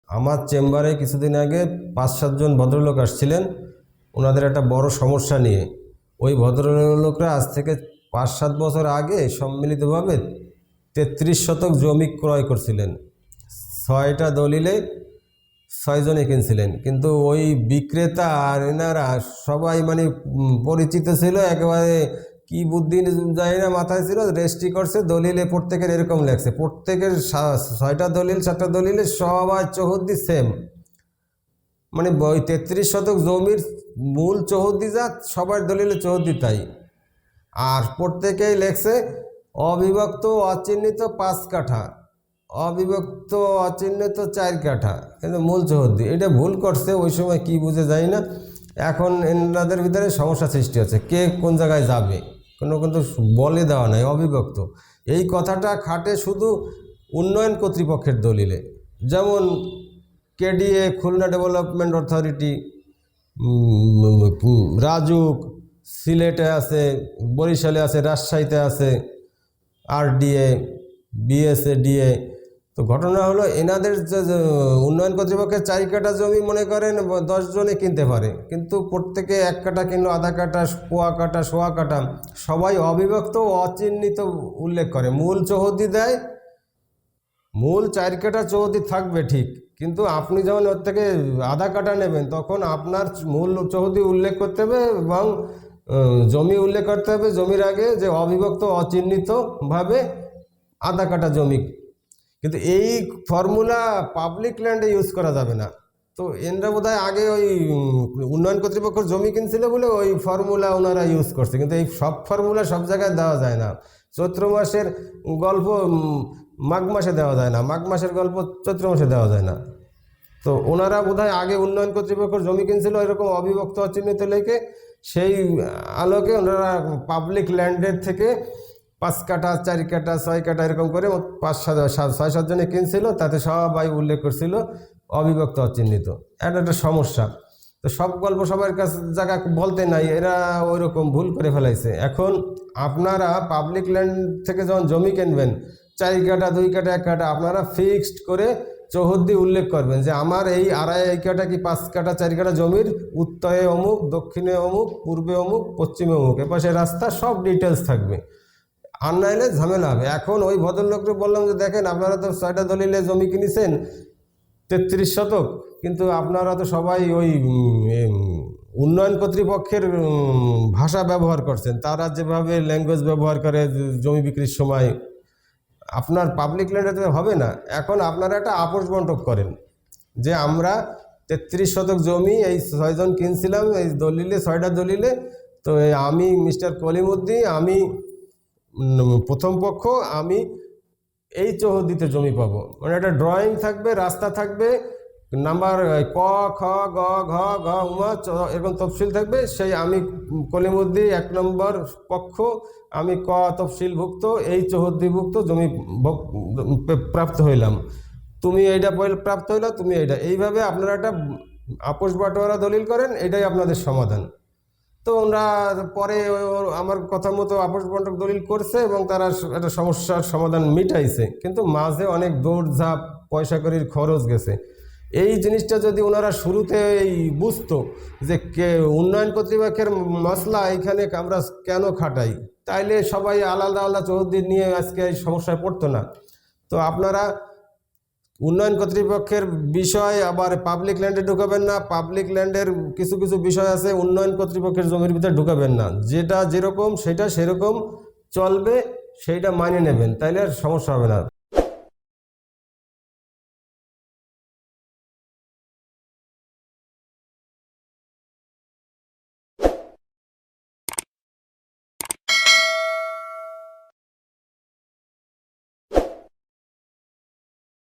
আমার চেম্বারে কিছুদিন আগে ৫-৭ জন ভদ্রলোক আসছিলেন ওনাদের একটা বড় সমস্যা নিয়ে। ওই ভদ্রলোকরা আজ থেকে ৫-৭ বছর আগে সম্মিলিতভাবে ৩৩ শতক জমি ক্রয় করছিলেন। ৬টা দলিলে ৬ জনে কিনছিলেন, কিন্তু ওই বিক্রেতা আর এনারা সবাই মানে পরিচিত ছিল, একেবারে কি বুদ্ধি যায় না মাথায় ছিল, রেজিস্ট্রি করছে দলিলে প্রত্যেকের এরকম লেখছে, প্রত্যেকের ৬টা দলিল ৭টা দলিলে সবাই চৌহদ্দি সেম, মানে ওই ৩৩ শতক জমির মূল চৌহদ্দি যা সবার দলিলে চৌহদ্দি তাই। আর প্রত্যেকেই লেখছে অবিভক্ত অচিহ্নিত ৫ কাঠা, অবিভক্ত অচিহ্নিত ৪ কাঠা, কিন্তু মূল চৌহদ্দি। এটা ভুল করছে, ওই সময় কি বুঝে যায় না। এখন এনাদের ভিতরে সমস্যা সৃষ্টি হচ্ছে, কে কোন জায়গায় যাবে কোনো কিন্তু বলে দেওয়া নাই। অবিভক্ত এই কথাটা খাটে শুধু উন্নয়ন কর্তৃপক্ষের দলিলে, যেমন KDA Khulna development authority, RAJUK সিলেটে আছে, বরিশালে আছে, রাজশাহীতে আছে, আরডিএ, বিএসএডিএ। তো ঘটনা হলো এনাদের যে উন্নয়ন কর্তৃপক্ষের ৪ কাঠা জমি মনে করেন ১০ জনে কিনতে পারে, কিন্তু প্রত্যেকে ১ কাঠা কিনলো, আধা কাঠা, পোয়া কাঠা, সোয়া কাঠা, সবাই অবিভক্ত অচিহ্নিত উল্লেখ করে। মূল চৌহদ্দি দেয়, মূল ৪ কাঠা চৌহদ্দি থাকবে ঠিক, কিন্তু আপনি যখন ওর থেকে আধা কাঠা নেবেন তখন আপনার মূল চৌহদ্দি উল্লেখ করতে হবে এবং জমি উল্লেখ করতে হবে জমির আগে যে অবিভক্ত অচিহ্নিতভাবে আধা কাঠা জমি। কিন্তু এই ফর্মুলা পাবলিক ল্যান্ডে ইউজ করা যাবে না। তো এনরা বোধহয় আগে ওই উন্নয়ন কর্তৃপক্ষের জমি কিনছিল বলে ওই ফর্মুলা ওনারা ইউজ করছে, কিন্তু এই সব ফর্মুলা সব জায়গায় দেওয়া যায় না। চৈত্র মাসের গল্প মাঘ মাসে দেওয়া যায় না, মাঘ মাসের গল্প চৈত্র মাসে দেওয়া যায় না। তো ওনারা বোধহয় আগে উন্নয়ন কর্তৃপক্ষের জমি কিনছিল এরকম অবিভক্ত অচিহ্নিত লেখে, সেই আলোকে ওনারা পাবলিক ল্যান্ডের থেকে ৫ কাঠা, ৪ কাঠা, ৬ কাঠা এরকম করে ৫-৬-৭ জনে কিনছিল, তাতে সবাই উল্লেখ করছিল অবিভক্ত অচিহ্নিত। একটা সমস্যা। তো সব গল্প সবার কাছে জায়গা বলতে নাই, এরা ওই রকম ভুল করে ফেলাইছে। এখন আপনারা পাবলিক ল্যান্ড থেকে যখন জমি কিনবেন ৪ কাঠা, ২ কাঠা, ১ কাঠা, আপনারা ফিক্সড করে চৌহদ্দি উল্লেখ করবেন যে আমার এই আড়াই কাঠা কি ৫ কাঠা ৪ কাঠা জমির উত্তরে অমুক, দক্ষিণে অমুক, পূর্বে অমুক, পশ্চিমে অমুক, এপাশে রাস্তা, সব ডিটেলস থাকবে। আর নাইলে ঝামেলা হবে। এখন ওই ভদ্রলোককে বললাম যে দেখেন আপনারা তো ৬টা দলিলে জমি কিনেছেন ৩৩ শতক, কিন্তু আপনারা তো সবাই ওই উন্নয়ন কর্তৃপক্ষের ভাষা ব্যবহার করছেন, তারা যেভাবে ল্যাঙ্গুয়েজ ব্যবহার করে জমি বিক্রির সময়, আপনার পাবলিক ল্যান্ডে হবে না। এখন আপনারা একটা আপোষ বন্টন করেন যে আমরা ৩৩ শতক জমি এই ৬ জন কিনছিলাম এই দলিলে, ৬টা দলিলে। তো আমি মিস্টার কলিমুদ্দিন, আমি প্রথম পক্ষ, আমি এই চৌহদ্দিতে জমি পাবো, মানে একটা ড্রয়িং থাকবে, রাস্তা থাকবে, নাম্বার ক, খ, গ, ঘ, ঘ, উমা এরকম তফসিল থাকবে। সেই আমি কলিমুদ্দিন ১ নম্বর পক্ষ, আমি ক তফসিলভুক্ত এই চৌহদ্দিভুক্ত জমি প্রাপ্ত হইলাম, তুমি এইটা প্রাপ্ত হইলা, তুমি এইটা, এইভাবে আপনারা একটা আপোষ বাটোয়ারা দলিল করেন, এটাই আপনাদের সমাধান। তো ওরা পরে আমার কথা মতো আপোষ বন্টন দলিল করছে এবং তারা একটা সমস্যার সমাধান মিটাইছে, কিন্তু মাঝে অনেক দৌড়ঝাঁপ, পয়সা কড়ির খরচ গেছে। এই জিনিসটা যদি ওনারা শুরুতে বুঝতো যে উন্নয়ন কর্তৃপক্ষের মশলা এখানে আমরা কেন খাটাই, তাইলে সবাই আলাদা আলাদা চৌহদ্দি নিয়ে আজকে এই সমস্যায় পড়তো না। তো আপনারা উন্নয়ন কর্তৃপক্ষের বিষয় আবার পাবলিক ল্যান্ডে ঢুকাবেন না, পাবলিক ল্যান্ডের কিছু কিছু বিষয় আছে উন্নয়ন কর্তৃপক্ষের জমির ভিতরে ঢুকাবেন না, যেটা যেরকম সেটা সেরকম চলবে, সেইটা মানিয়ে নেবেন, তাইলে আর সমস্যা হবে না।